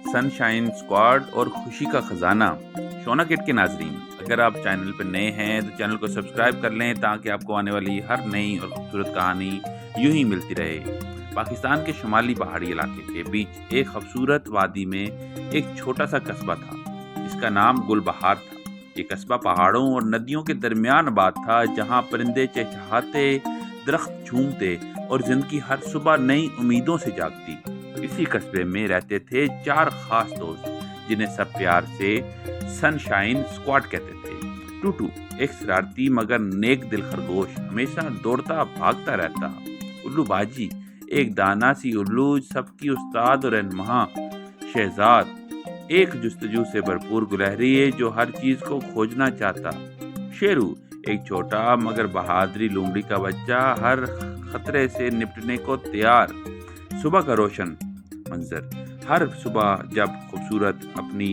Sun shine squad और खुशी का खजाना। शोना किट के नाजरीन, अगर आप चैनल पर नए हैं तो चैनल को सब्सक्राइब कर लें ताकि आपको आने वाली हर नई और खूबसूरत कहानी यूं ही मिलती रहे। पाकिस्तान के शुमाली पहाड़ी इलाके के बीच एक खूबसूरत वादी में एक छोटा सा कस्बा था जिसका नाम गुलबहार था। ये कस्बा पहाड़ों और नदियों के दरमियान आबाद था, जहाँ परिंदे चहचहाते, दरख्त झूमते और जिंदगी हर सुबह नई उम्मीदों से जागती। इसी कस्बे में रहते थे 4 खास दोस्त जिन्हें सब प्यार से सनशाइन स्क्वाड कहते थे। टूटू एक शरारती मगर नेक दिल खरगोश, हमेशा दौड़ता भागता रहता। उल्लू बाजी एक दाना सी उल्लू, सबकी उस्ताद और रहनुमा। शहजाद एक जुस्तजू से भरपूर गुलहरी है जो हर चीज को खोजना चाहता। शेरू एक छोटा मगर बहादुरी लोमड़ी का बच्चा, हर खतरे से निपटने को तैयार। सुबह का रोशन मंजर, हर सुबह जब खूबसूरत अपनी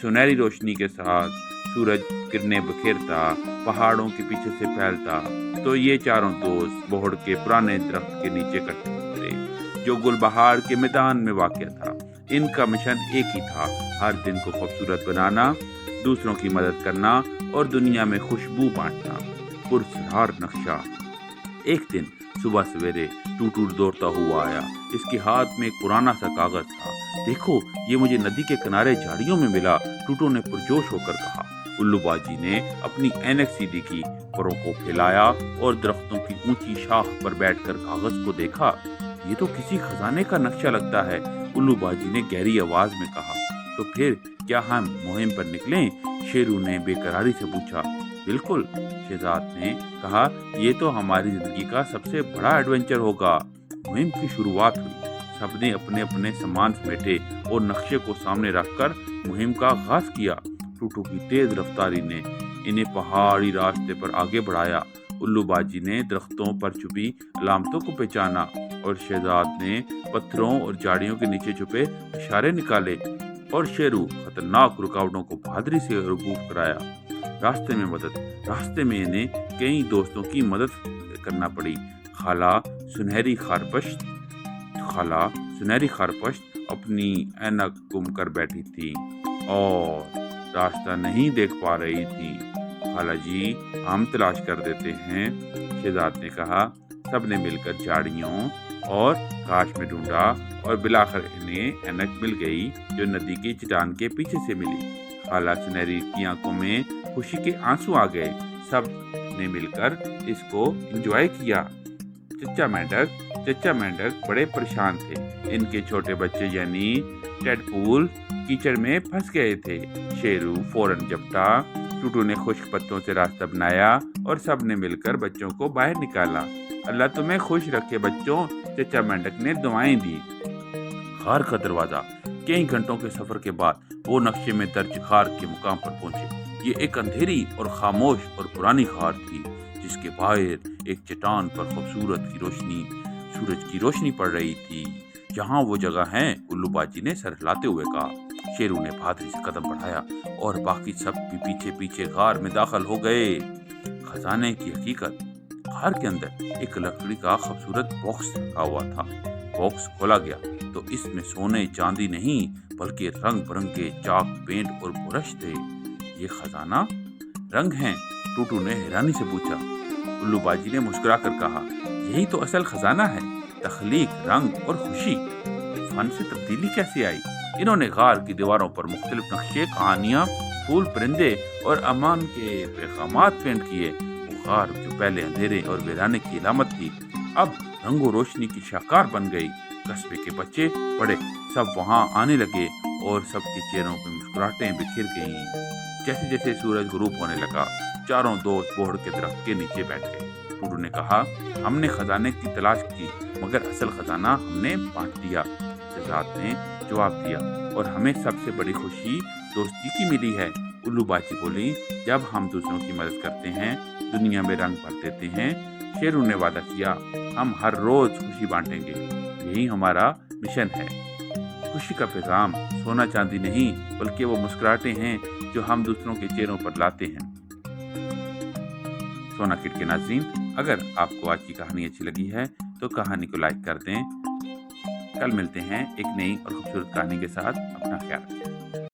सुनहरी रोशनी के साथ सूरज किरणें बिखेरता, पहाड़ों के पीछे से फैलता, तो ये चारों दोस्त बोहड़ के पुराने दरख्त के नीचे इकट्ठे होते जो गुलबहार के मैदान में वाक़या था। इनका मिशन एक ही था, हर दिन को खूबसूरत बनाना, दूसरों की मदद करना और दुनिया में खुशबू बांटना। पुरस्कार नक्शा। एक दिन सुबह सवेरे टूटू दौड़ता हुआ आया। इसके हाथ में एक पुराना सा कागज था। देखो, ये मुझे नदी के किनारे झाड़ियों में मिला, टूटू ने पुरजोश होकर कहा। उल्लू बाजी ने अपनी ऐनक सीधी की, परों को फैलाया और दरख्तों की ऊंची शाख पर बैठकर कागज को देखा। ये तो किसी खजाने का नक्शा लगता है, उल्लू बाजी ने गहरी आवाज में कहा। तो फिर क्या हम मुहिम पर निकलें? शेरू ने बेकरारी से पूछा। बिल्कुल, शहजाद ने कहा, ये तो हमारी जिंदगी का सबसे बड़ा एडवेंचर होगा। मुहिम की शुरुआत हुई। सबने अपने अपने सामान समेटे और नक्शे को सामने रखकर मुहिम का आगाज किया। टूटू की तेज रफ्तारी ने इन्हें पहाड़ी रास्ते पर आगे बढ़ाया। उल्लू बाजी ने दरख्तों पर छुपी अलामतों को पहचाना और शहजाद ने पत्थरों और झाड़ियों के नीचे छुपे इशारे निकाले और शेरू खतरनाक रुकावटों को बहादुरी से रगूफ कराया। रास्ते में इन्हें कई दोस्तों की मदद करना पड़ी। खाला सुनहरी खारपश्त अपनी ऐनक गुम कर बैठी थी और रास्ता नहीं देख पा रही थी। खाला जी, हम तलाश कर देते हैं, शहजाद ने कहा। सबने मिलकर झाड़ियों और काश में ढूंढा और बिलाखिर इन्हें ऐनक मिल गई जो नदी की चट्टान के पीछे से मिली। खाला सुनहरी की आंखों में खुशी के आंसू आ गए। सब ने मिलकर इसको एंजॉय किया। चच्चा मेंढक बड़े परेशान थे। इनके छोटे बच्चे यानी टेडपूल कीचड़ में फंस गए थे। शेरू फौरन झपटा। टूटू ने खुश्क पत्तों से रास्ता बनाया और सब ने मिलकर बच्चों को बाहर निकाला। अल्लाह तुम्हें खुश रखे बच्चों, चच्चा मेंढक ने दुआएं दी। खार का दरवाजा। कई घंटों के सफर के बाद वो नक्शे में दर्ज खार के मुकाम पर पहुंचे। ये एक अंधेरी और खामोश और पुरानी खार थी जिसके बाहर एक चट्टान पर सूरज की रोशनी पड़ रही थी। यहाँ वो जगह है, उल्लू बाजी ने सर हिलाते हुए कहा। शेरू ने बहादुरी से कदम बढ़ाया और बाकी सब भी पीछे पीछे गार में दाखिल हो गए। खजाने की हकीकत। गार के अंदर एक लकड़ी का खूबसूरत बॉक्स रखा हुआ था। बॉक्स खोला गया तो इसमें सोने चांदी नहीं बल्कि रंग बिरंगे चाक, पेंट और ब्रश थे। ये खजाना रंग हैं? टूटू ने हैरानी से पूछा। उल्लू बाजी ने मुस्कुरा कर कहा, यही तो असल खजाना है, तख्लीक, रंग और खुशी। फन से तब्दीली कैसे आई? इन्होंने गार की दीवारों पर मुख्तलिफ नक्शे, कहानियां, फूल, परिंदे और अमान के पैगामात पेंट किए। वो गार जो पहले अंधेरे और वीराने की अलामत थी अब रंगो रोशनी की शाहकार बन गई। कस्बे के बच्चे बड़े सब वहां आने लगे और सबके चेहरों पर मुस्कुराहटें बिखर गईं। जैसे जैसे सूरज गुरूब होने लगा, चारों दोस्त बोहड़ के दरख्त के नीचे बैठ गए। टूटू ने कहा, हमने खजाने की तलाश की मगर असल खजाना हमने बांट दिया। शहजाद ने जवाब दिया, और हमें सबसे बड़ी खुशी दोस्ती की मिली है। उल्लू बाजी बोली, जब हम दूसरों की मदद करते हैं दुनिया में रंग भर देते हैं। शेरू ने वादा किया, हम हर रोज खुशी बांटेंगे, यही हमारा मिशन है। खुशी का पैगाम सोना चांदी नहीं बल्कि वो मुस्कुराहटें हैं जो हम दूसरों के चेहरों पर लाते हैं। सोना किट के नाज़रीन, अगर आपको आज की कहानी अच्छी लगी है तो कहानी को लाइक कर दें, कल मिलते हैं एक नई और खूबसूरत कहानी के साथ। अपना ख्याल रखें।